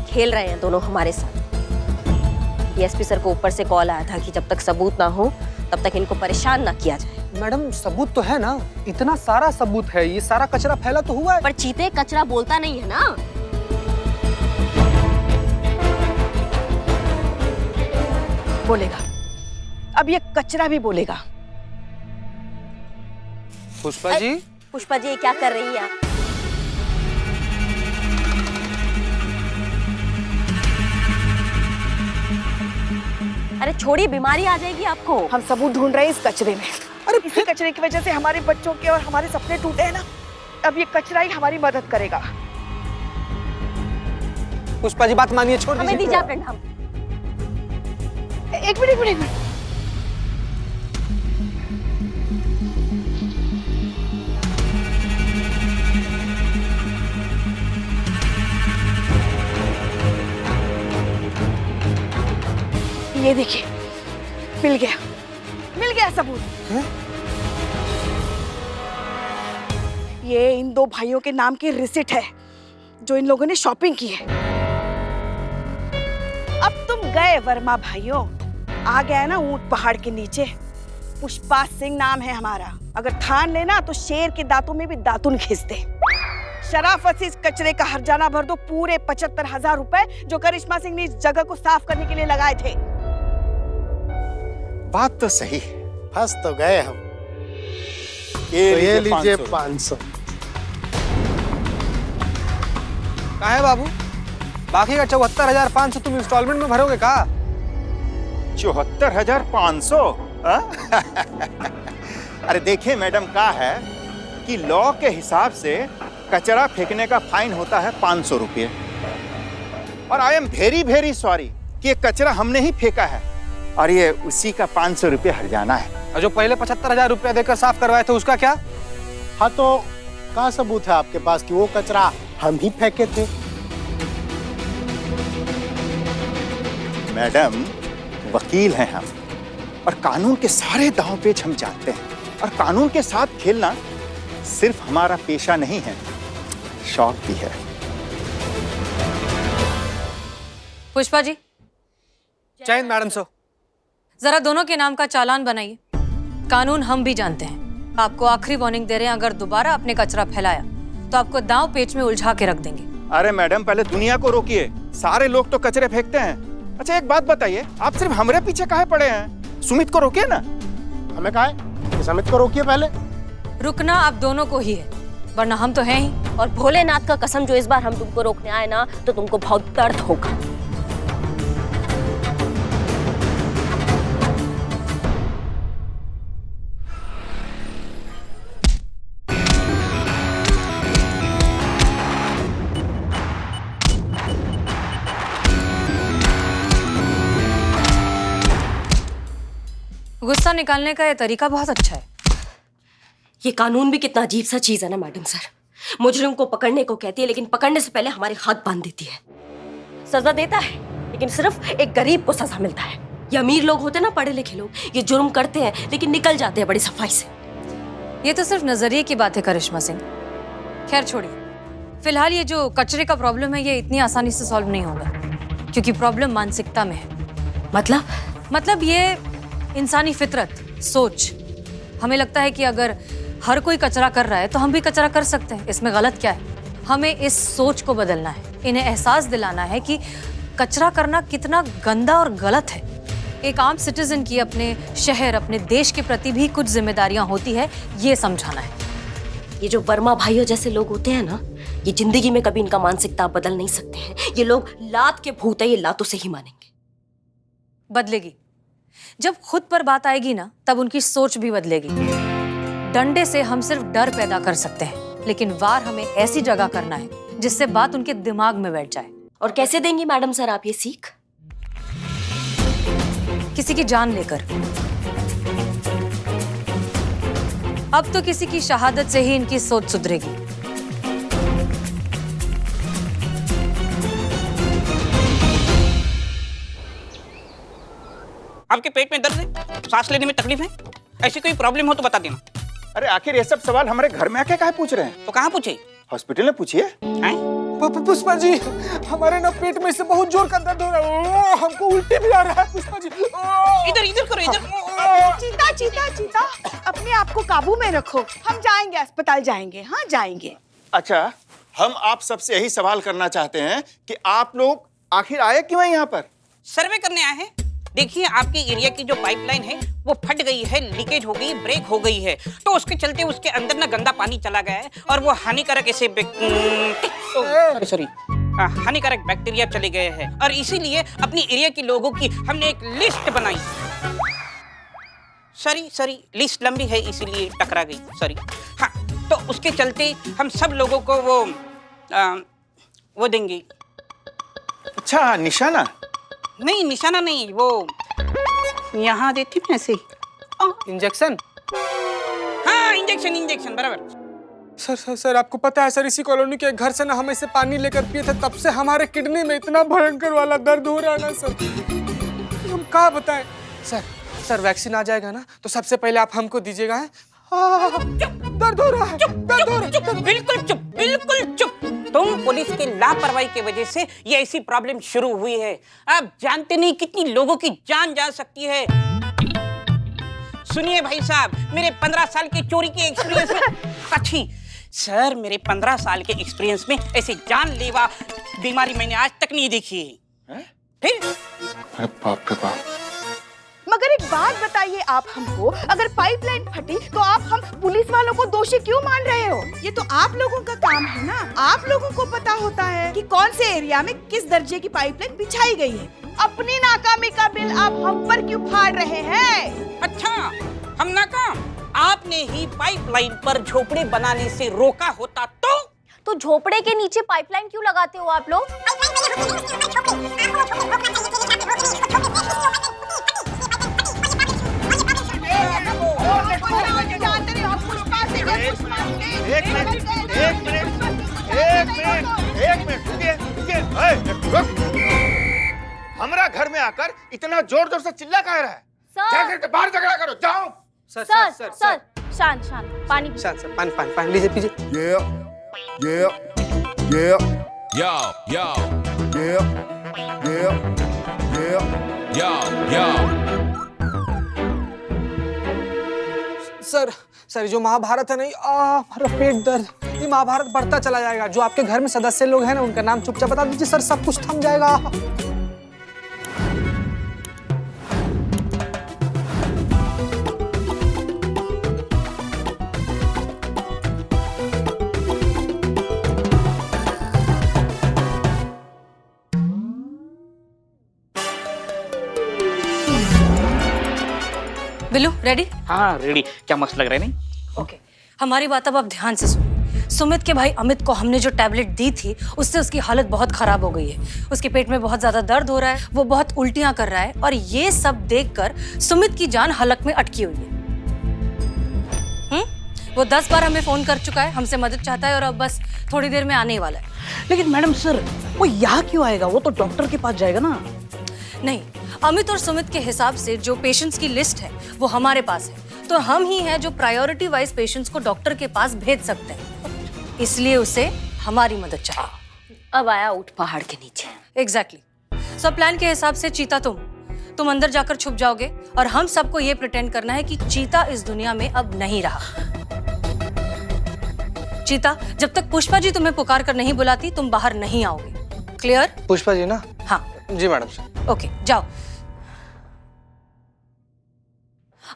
खेल रहे हैं दोनों हमारे साथ। एसपी सर को ऊपर से कॉल आया था कि जब तक सबूत ना हो तब तक इनको परेशान ना किया जाए। मैडम, सबूत तो है ना, इतना सारा सबूत है, ये सारा कचरा फैला तो हुआ है। पर चीते कचरा बोलता नहीं है ना। बोलेगा, अब ये कचरा भी बोलेगा। पुष्पा जी, पुष्पा जी क्या कर रही हैं आप? अरे छोड़िए, बीमारी आ जाएगी आपको। हम सबूत ढूंढ रहे हैं इस कचरे में। अरे इसी कचरे की वजह से हमारे बच्चों के और हमारे सपने टूटे हैं ना। अब ये कचरा ही हमारी मदद करेगा। पुष्पा जी बात मानिए, छोड़ हमें दीजिए आप हम। एक मिनट, एक मिनट, एक मिनट। ये देखिए, मिल गया सबूत। ये इन दो भाइयों के नाम की रिसिट है जो इन लोगों ने शॉपिंग की है। अब तुम गए वर्मा भाइयों, आ गया ना ऊंट पहाड़ के नीचे। पुष्पा सिंह नाम है हमारा, अगर ठान लेना तो शेर के दांतों में भी दातुन खींच दे। शराफत से इस कचरे का हर्जाना भर दो, पूरे 75,000 रुपए जो करिश्मा सिंह ने इस जगह को साफ करने के लिए लगाए थे। बात तो सही, फंस तो गए हम। ये लीजिए 500। कहाँ है बाबू? बाकी का 74,500 तुम इंस्टॉलमेंट में भरोगे का? 74,500? अरे देखिए मैडम, क्या है कि लॉ के हिसाब से कचरा फेंकने का फाइन होता है 500 रुपये, और आई एम वेरी सॉरी कि ये कचरा हमने ही फेंका है और ये उसी का 500 रुपये हर्जाना है। और जो पहले 75,000 रुपया देकर साफ करवाए थे उसका क्या? हाँ, तो क्या सबूत है आपके पास कि वो कचरा हम ही फेंके थे? मैडम, वकील हैं हम और कानून के सारे दांव पेच हम जानते हैं, और कानून के साथ खेलना सिर्फ हमारा पेशा नहीं है, शौक भी है। पुष्पा जी, जय हिंद मैडम। सो जरा दोनों के नाम का चालान बनाइए। कानून हम भी जानते हैं। आपको आखिरी वार्निंग दे रहे हैं, अगर दोबारा आपने कचरा फैलाया तो आपको दांव पेच में उलझा के रख देंगे। अरे मैडम, पहले दुनिया को रोकिए। सारे लोग तो कचरे फेंकते हैं। अच्छा एक बात बताइए, आप सिर्फ हमारे पीछे काहे पड़े हैं? सुमित को रोकिए ना। हमें काहे? सुमित को रोकिए पहले। रुकना आप दोनों को ही है, वरना हम तो हैं ही। और भोलेनाथ का कसम, जो इस बार हम तुमको रोकने आए ना, तो तुमको बहुत दर्द होगा। गुस्सा निकालने का ये तरीका बहुत अच्छा है। ये कानून भी कितना अजीब सा चीज है ना मैडम सर। मुजरिम को पकड़ने को कहती है, लेकिन पकड़ने से पहले हमारे हाथ बांध देती है। सजा देता है, लेकिन सिर्फ एक गरीब को सजा मिलता है। ये अमीर लोग होते ना, पढ़े लिखे लोग, ये जुर्म करते हैं लेकिन निकल जाते हैं बड़ी सफाई से। ये तो सिर्फ नजरिए की बात है करिश्मा सिंह। खैर छोड़िए, फिलहाल ये जो कचरे का प्रॉब्लम है ये इतनी आसानी से सॉल्व नहीं होगा, क्योंकि प्रॉब्लम मानसिकता में है। मतलब ये इंसानी फितरत, सोच। हमें लगता है कि अगर हर कोई कचरा कर रहा है तो हम भी कचरा कर सकते हैं, इसमें गलत क्या है? हमें इस सोच को बदलना है, इन्हें एहसास दिलाना है कि कचरा करना कितना गंदा और गलत है। एक आम सिटीजन की अपने शहर, अपने देश के प्रति भी कुछ जिम्मेदारियां होती है, ये समझाना है। ये जो वर्मा भाइयों जैसे लोग होते हैं ना, ये जिंदगी में कभी इनका मानसिकता बदल नहीं सकते हैं। ये लोग लात के भूत है, ये लातों से ही मानेंगे। बदलेगी जब खुद पर बात आएगी ना, तब उनकी सोच भी बदलेगी। डंडे से हम सिर्फ डर पैदा कर सकते हैं, लेकिन वार हमें ऐसी जगह करना है जिससे बात उनके दिमाग में बैठ जाए। और कैसे देंगी मैडम सर आप ये सीख? किसी की जान लेकर। अब तो किसी की शहादत से ही इनकी सोच सुधरेगी। आपके पेट में दर्द है, सांस लेने में तकलीफ है, ऐसी कोई प्रॉब्लम हो तो बता देना। अरे आखिर ये सब सवाल हमारे घर में आके काहे पूछ रहे हैं? तो कहाँ पूछे? हॉस्पिटल में पूछिए। पुष्पा जी, हमारे ना पेट में से बहुत जोर का दर्द हो रहा है, हमको उल्टी भी आ रहा है। पुष्पा जी इधर करो, इधर। चीता, अपने आप को काबू में रखो। हम जाएंगे, अस्पताल जाएंगे। हाँ जाएंगे। अच्छा, हम आप सबसे यही सवाल करना चाहते हैं कि आप लोग आखिर आए क्यों हैं यहाँ पर? सर्वे करने आए हैं। देखिए, आपके एरिया की जो पाइपलाइन है वो फट गई है, लीकेज हो गई, ब्रेक हो गई है, तो उसके चलते उसके अंदर ना गंदा पानी चला गया है और वो हानिकारक हानिकारक बैक्टीरिया चले गए हैं, और इसीलिए अपनी एरिया के लोगों की हमने एक लिस्ट बनाई। सॉरी, लिस्ट लंबी है इसीलिए टकरा गई, सॉरी। हाँ, तो उसके चलते हम सब लोगों को वो देंगे। अच्छा, निशाना? नहीं, निशाना नहीं, वो यहाँ देती हूँ ऐसे। इंजेक्शन? हाँ, इंजेक्शन बराबर। सर आपको पता है सर, इसी कॉलोनी के घर से ना हम इसे पानी लेकर पिए थे, तब से हमारे किडनी में इतना भयंकर वाला दर्द हो रहा है ना सर, हम क्या बताएं। सर वैक्सीन आ जाएगा ना तो सबसे पहले आप हमको दीजिएगा। दर्द हो रहा है, दर्द हो रहा है। बिल्कुल चुप। तुम पुलिस की लापरवाही की वजह से ये ऐसी प्रॉब्लम शुरू हुई है। आप जानते नहीं कितनी लोगों की जान जा सकती है। सुनिए भाई साहब, मेरे 15 साल के चोरी के एक्सपीरियंस में सर, मेरे 15 साल के एक्सपीरियंस में ऐसी जानलेवा बीमारी मैंने आज तक नहीं देखी है। अरे बाप रे बाप। मगर एक बात बताइए आप हमको, अगर पाइपलाइन फटी तो आप हम पुलिस वालों को दोषी क्यों मान रहे हो? ये तो आप लोगों का काम है ना। आप लोगों को पता होता है कि कौन से एरिया में किस दर्जे की पाइपलाइन बिछाई गई है। अपनी नाकामी का बिल आप हम पर क्यों फाड़ रहे हैं? अच्छा, हम नाकाम? आपने ही पाइपलाइन पर झोपड़े बनाने से रोका होता तो झोपड़े के नीचे पाइपलाइन क्यों लगाते हो आप लोग? एक मिनट रुकिए। हमारा घर में आकर इतना जोर जोर से चिल्ला कह रहा है? जाकर बाहर झगड़ा करो, जाओ। सर, शांत, पानी। सर, पानी लीजिए, पीजिए। Yo. सर सर जो महाभारत है नहीं, मेरा पेट दर्द, ये महाभारत बढ़ता चला जाएगा। जो आपके घर में सदस्य लोग हैं ना, उनका नाम चुपचाप बता दीजिए सर, सब कुछ थम जाएगा। बिल्लू रेडी? हाँ रेडी। क्या मस्त लग रहा है नहीं? ओके हमारी बात अब आप ध्यान से सुनो। सुमित के भाई अमित को हमने जो टैबलेट दी थी उससे उसकी हालत बहुत खराब हो गई है। उसके पेट में बहुत ज्यादा दर्द हो रहा है, वो बहुत उल्टियां कर रहा है और ये सब देखकर सुमित की जान हलक में अटकी हुई है। वो 10 बार हमें फोन कर चुका है, हमसे मदद चाहता है और अब बस थोड़ी देर में आने ही वाला है। लेकिन मैडम सर वो यहाँ क्यों आएगा? वो तो डॉक्टर के पास जाएगा ना। नहीं, अमित और सुमित के हिसाब से जो पेशेंट्स की लिस्ट है वो हमारे पास है, तो हम ही हैं जो प्रायोरिटी वाइज पेशेंट्स को डॉक्टर के पास भेज सकते हैं, इसलिए उसे हमारी मदद चाहिए। अब आया ऊंट पहाड़ के नीचे। एग्जैक्टली। सो प्लान के हिसाब से चीता तुम अंदर जाकर छुप जाओगे और हम सबको ये प्रिटेंड करना है कि चीता इस दुनिया में अब नहीं रहा। चीता, जब तक पुष्पा जी तुम्हें पुकार कर नहीं बुलाती तुम बाहर नहीं आओगे। क्लियर? पुष्पा जी ना? हाँ जी मैडम सर। ओके जाओ।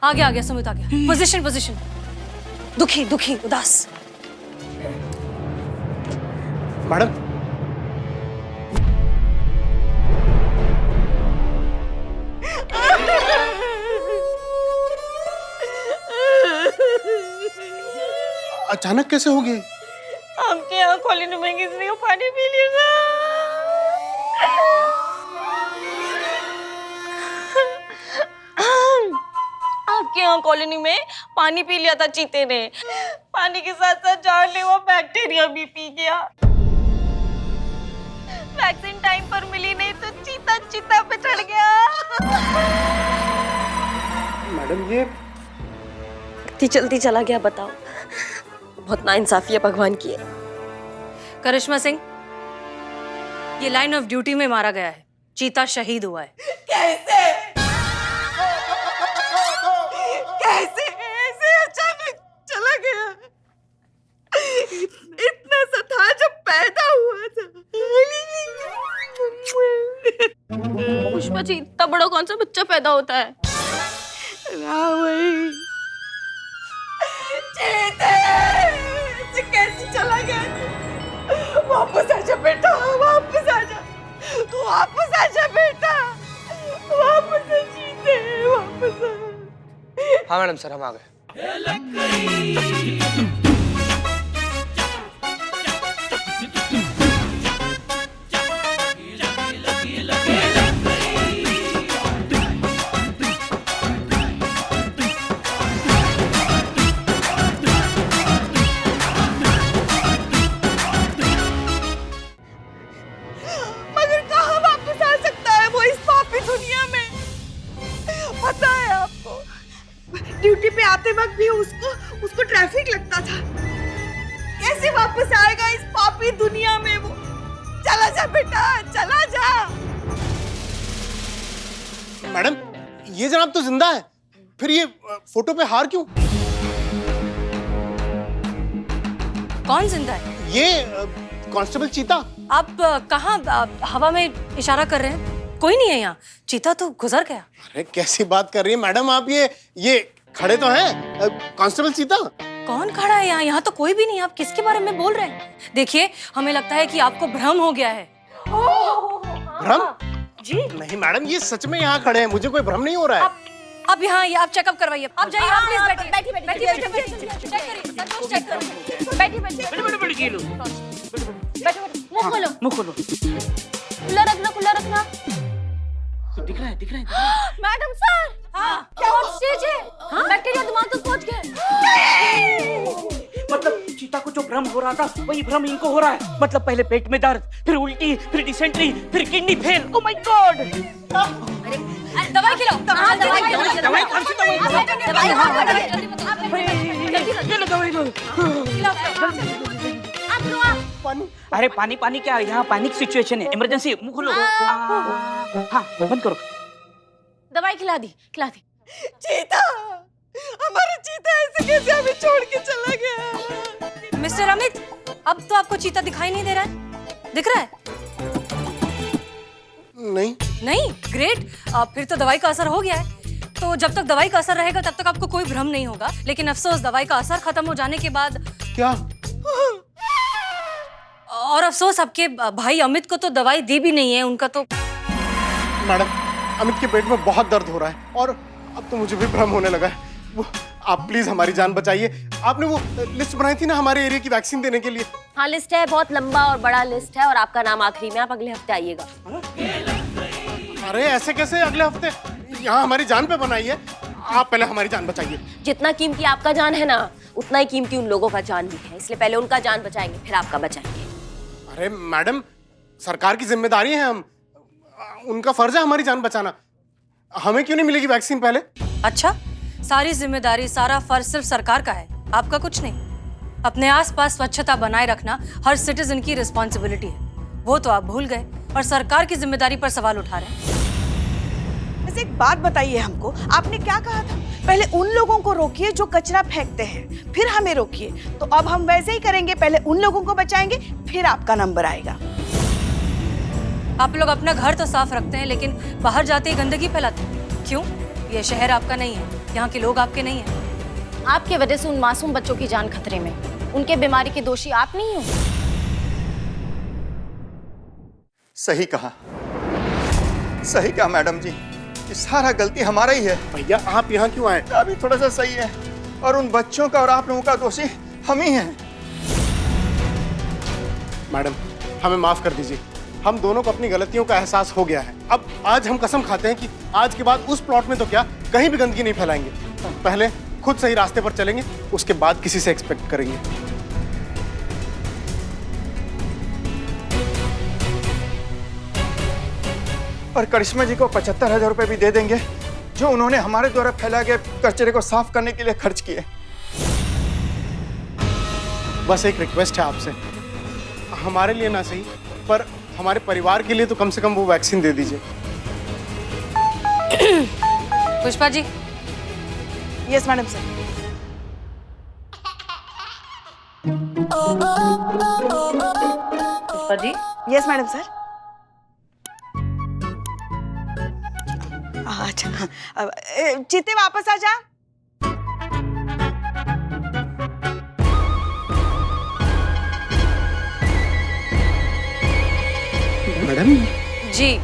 आ गया सुमित आ गया। पोजीशन। दुखी उदास। मैडम अचानक कैसे हो गए? आपके यहाँ कॉलोनी में किसी को पानी पी लिया था। आपके यहाँ कॉलोनी में पानी पी लिया था चीते ने। पानी के साथ साथ जानलेवा बैक्टीरिया भी पी गया। वैक्सीन टाइम पर मिली नहीं तो चीता चिता पे चढ़ गया। मैडम ये इतनी जल्दी चला गया, बताओ। बहुत नाइंसाफी है भगवान की। करिश्मा सिंह, ये लाइन ऑफ ड्यूटी में मारा गया है। चीता शहीद हुआ है। कैसे ऐसे अचानक चला गया? इतना सा था जब पैदा हुआ था। पुष्पा जी, इतना बड़ा कौन सा बच्चा पैदा होता है? कैसे चला गया? वापस आजा बेटा, वापस आजा, तू वापस आजा बेटा, वापस आ जीते, वापस आ। हाँ मैडम सर, हम आ गए। मगर कहाँ वापस आ सकता है वो इस पापी दुनिया में? पता है आपको, ड्यूटी पे आते वक्त भी उसको ट्रैफिक लगता था। कैसे वापस आएगा इस पापी दुनिया में वो? चला जा बेटा, चला जा। मैडम ये जनाब तो जिंदा है, फिर ये फोटो पे हार क्यों? कौन जिंदा है? ये कांस्टेबल चीता। आप कहाँ हवा में इशारा कर रहे हैं? कोई नहीं है यहाँ। चीता तो गुजर गया। अरे कैसी बात कर रही है मैडम आप? ये खड़े तो हैं कांस्टेबल चीता। कौन खड़ा है यहाँ? यहाँ तो कोई भी नहीं। आप किसके बारे में बोल रहे हैं? देखिए, हमें लगता है कि आपको भ्रम हो गया है। भ्रम? जी नहीं मैडम, ये सच में यहाँ खड़े हैं, मुझे कोई भ्रम नहीं हो रहा है। आप यहाँ आप चेकअप करवाइए। आप जाइए, आप प्लीज बैठिए। चेक करिए। बैठिए। मुंह खोलो। खुला रखना। दिख रहा है। मैडम सर, हाँ क्या स्टेज है? बैक्टीरिया दिमाग तक पहुंच गए। मतलब चीता को जो भ्रम हो रहा था वही भ्रम इनको हो रहा है। मतलब पहले पेट में दर्द, फिर उल्टी, फिर डिसेंट्री, फिर kidney fail. Oh my God! दवाई खिलाओ। दवाई कौन सी दवाई? अरे पानी क्या, यहाँ पैनिक सिचुएशन है, इमरजेंसी। मुंह खोलो। हाँ बंद करो। दवाई खिला दी। चीता, हमारा चीता ऐसे कैसे हमें छोड़ के चला गया? मिस्टर अमित, अब तो आपको चीता दिखाई नहीं दे रहा है? दिख रहा है? नहीं। नहीं? ग्रेट। फिर तो दवाई का असर हो गया है। तो जब तक दवाई का असर रहेगा तब तक आपको कोई भ्रम नहीं होगा, लेकिन अफसोस दवाई का असर खत्म हो जाने के बाद क्या? और अफसोस आपके भाई अमित को तो दवाई दी भी नहीं है, उनका तो। मैडम, अमित के पेट में बहुत दर्द हो रहा है और अब तो मुझे भी भ्रम होने लगा है। वो आप प्लीज हमारी जान बचाइए। आपने वो लिस्ट बनाई थी ना हमारे एरिया की वैक्सीन देने के लिए। हाँ लिस्ट है, बहुत लंबा और बड़ा लिस्ट है, और आपका नाम आखिरी में, आप अगले हफ्ते आइएगा। अरे ऐसे कैसे अगले हफ्ते? यहाँ हमारी जान पे बनाई है। आप पहले हमारी जान बचाइए। जितना कीमती आपका जान है ना, उतना ही कीमती उन लोगों का जान भी है, इसलिए पहले उनका जान बचाएंगे, फिर आपका बचाएंगे। अरे मैडम, सरकार की जिम्मेदारी है, हम उनका फर्ज है हमारी जान बचाना। हमें क्यों नहीं मिलेगी वैक्सीन पहले? अच्छा, सारी जिम्मेदारी, सारा फर्ज सिर्फ सरकार का है, आपका कुछ नहीं। अपने आसपास स्वच्छता बनाए रखना हर सिटीजन की रिस्पॉन्सिबिलिटी है, वो तो आप भूल गए और सरकार की जिम्मेदारी पर सवाल उठा रहे हैं। बस एक बात बताइए हमको, आपने क्या कहा था? पहले उन लोगों को रोकिए जो कचरा फेंकते हैं, फिर हमें रोकिए। तो अब हम वैसे ही करेंगे, पहले उन लोगों को बचाएंगे, फिर आपका नंबर आएगा। आप लोग अपना घर तो साफ रखते हैं, लेकिन बाहर जाते ही गंदगी फैलाते हैं। क्यों? ये शहर आपका नहीं है, यहाँ के लोग आपके नहीं हैं। आपके वजह से उन मासूम बच्चों की जान खतरे में, उनके बीमारी के दोषी आप नहीं हो। सही कहा, सही कहा मैडम जी, ये सारा गलती हमारा ही है। भैया आप यहाँ क्यों आए? अभी थोड़ा सा सही है, और उन बच्चों का और आप लोगों का दोषी हम ही हैं। मैडम, हमें माफ कर दीजिए, हम दोनों को अपनी गलतियों का एहसास हो गया है। अब आज हम कसम खाते हैं कि आज के बाद उस प्लॉट में तो क्या, कहीं भी गंदगी नहीं फैलाएंगे। पहले खुद सही रास्ते पर चलेंगे, उसके बाद किसी से एक्सपेक्ट करेंगे। और करिश्मा जी को 75,000 रुपए भी दे देंगे, जो उन्होंने हमारे द्वारा फैलाए गए कचरे को साफ करने के लिए खर्च किए। बस एक रिक्वेस्ट है आपसे, हमारे लिए ना सही पर हमारे परिवार के लिए तो कम से कम वो वैक्सीन दे दीजिए। Pushpa ji. Yes madam sir. Pushpa ji. Yes madam sir. अच्छा हाँ, चित्ते वापस आ जा। मैडम जी,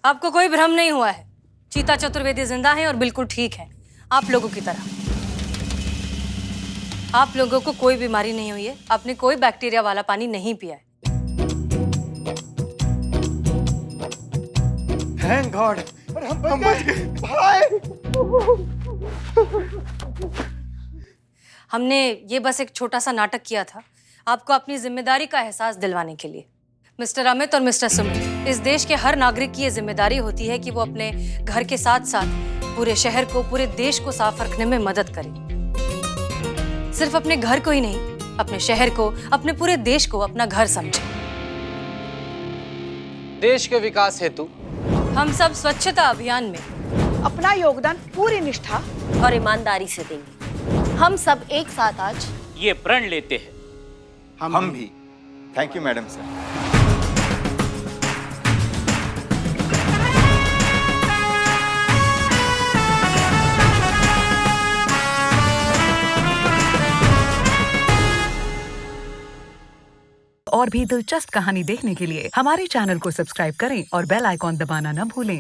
आपको कोई भ्रम नहीं हुआ है। चीता चतुर्वेदी जिंदा है और बिल्कुल ठीक है, आप लोगों की तरह। आप लोगों को कोई बीमारी नहीं हुई है, आपने कोई बैक्टीरिया वाला पानी नहीं पिया है। थैंक गॉड, हम बच गए भाई। हमने ये बस एक छोटा सा नाटक किया था, आपको अपनी जिम्मेदारी का एहसास दिलवाने के लिए। मिस्टर अमित और मिस्टर सुमित, इस देश के हर नागरिक की ये जिम्मेदारी होती है कि वो अपने घर के साथ साथ पूरे शहर को, पूरे देश को साफ रखने में मदद करे। सिर्फ अपने घर को ही नहीं, अपने शहर को, अपने पूरे देश को अपना घर समझे। देश के विकास हेतु हम सब स्वच्छता अभियान में अपना योगदान पूरी निष्ठा और ईमानदारी से देंगे। हम सब एक साथ आज ये प्रण लेते हैं। हम भी। Thank you madam sir. और भी दिलचस्प कहानी देखने के लिए हमारे चैनल को सब्सक्राइब करें और बेल आइकॉन दबाना न भूलें।